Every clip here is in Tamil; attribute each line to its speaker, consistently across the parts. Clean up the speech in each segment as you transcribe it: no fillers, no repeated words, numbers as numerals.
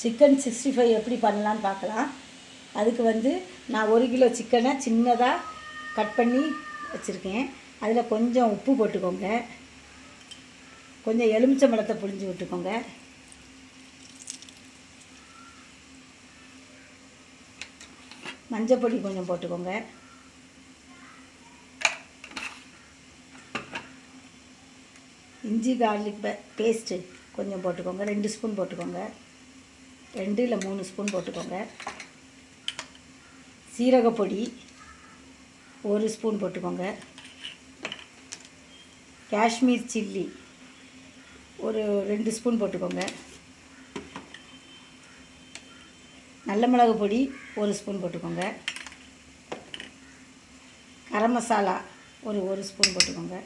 Speaker 1: சிக்கன் 65 எப்படி பண்ணலான்னு பார்க்கலாம். அதுக்கு வந்து நான் 1 கிலோ சிக்கனை சின்னதாக கட் பண்ணி வச்சுருக்கேன். அதில் கொஞ்சம் உப்பு போட்டுக்கோங்க, கொஞ்சம் எலுமிச்சம்பழத்தை புழிஞ்சு விட்டுக்கோங்க, மஞ்சள் பொடி கொஞ்சம் போட்டுக்கோங்க, இஞ்சி கார்லிக் பேஸ்ட்டு கொஞ்சம் போட்டுக்கோங்க, 2 ஸ்பூன் போட்டுக்கோங்க, 2 இல்லை 3 ஸ்பூன் போட்டுக்கோங்க. சீரகப்பொடி 1 ஸ்பூன் போட்டுக்கோங்க. காஷ்மீர் சில்லி ஒரு 2 ஸ்பூன் போட்டுக்கோங்க. நல்ல மிளகு பொடி 1 ஸ்பூன் போட்டுக்கோங்க. கரம் மசாலா ஒரு 1 ஸ்பூன் போட்டுக்கோங்க.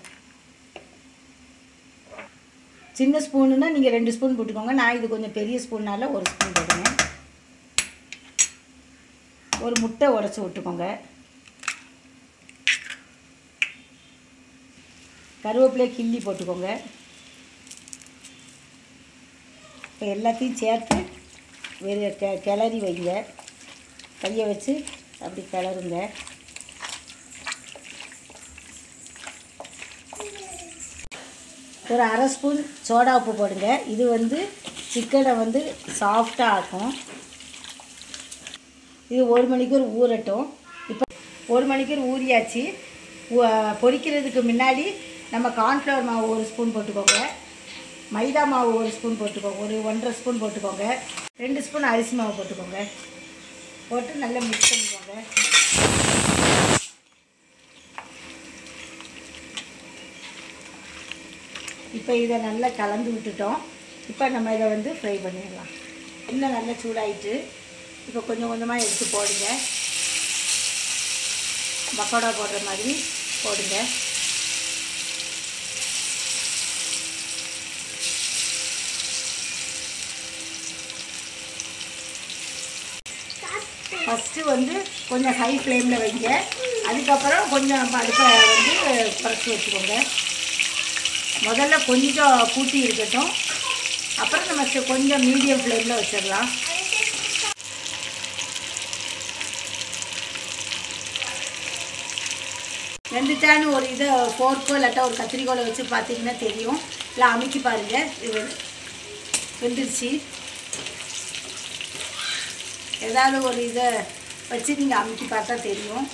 Speaker 1: சின்ன ஸ்பூனுன்னா நீங்கள் 2 ஸ்பூன் போட்டுக்கோங்க. நான் இது கொஞ்சம் பெரிய ஸ்பூன்னால 1 ஸ்பூன் போடுவேன். ஒரு முட்டை உடைச்சி விட்டுக்கோங்க. கருவேப்பிலை கிள்ளி போட்டுக்கோங்க. இப்போ எல்லாத்தையும் சேர்த்து கிளறி வைங்க. கையை வச்சு அப்படி கிளறுங்க. ஒரு 1/2 ஸ்பூன் சோடா உப்பு போடுங்க. இது வந்து சிக்கனை வந்து சாஃப்டாக ஆக்கும். இது 1 மணிக்கூர் ஊறட்டும். இப்போ 1 மணிக்கூர் ஊறியாச்சு. பொரிக்கிறதுக்கு முன்னாடி நம்ம கார்ன்ஃப்ளவர் மாவு 1 ஸ்பூன் போட்டுக்கோங்க, மைதா மாவு 1 ஸ்பூன் போட்டுக்கோங்க, ஒரு 1.5 ஸ்பூன் போட்டுக்கோங்க, 2 ஸ்பூன் அரிசி மாவு போட்டுக்கோங்க. போட்டு நல்லா மிக்ஸ் பண்ணிக்கோங்க. இப்போ இதை நல்லா கலந்து விட்டுட்டோம். இப்போ நம்ம இதை வந்து ஃப்ரை பண்ணிடலாம். இன்னும் நல்லா சூடாயிட்டு இப்போ கொஞ்சம் கொஞ்சமாக எடுத்து போடுங்க. பக்கோடா போடுற மாதிரி போடுங்க. ஃபஸ்ட்டு வந்து கொஞ்சம் ஹை ஃப்ளேமில் வைங்க. அதுக்கப்புறம் கொஞ்சம் அடுப்பை வந்து குறைச்சி வச்சுக்கோங்க. முதல்ல கொஞ்சம் கூட்டி இருக்கட்டும், அப்புறம் நம்ம கொஞ்சம் மீடியம் ஃப்ளேமில் வச்சிடலாம். வெந்துட்டான்னு ஒரு இதை ஃபோர்க்கோ இல்லாட்டா ஒரு கத்திரிக்கோலை வச்சு பார்த்தீங்கன்னா தெரியும். இல்லை அமுக்கி பாருங்கள், இது வெந்துருச்சு. ஏதாவது ஒரு இதை வச்சு நீங்கள் அமுக்கி பார்த்தா தெரியும்.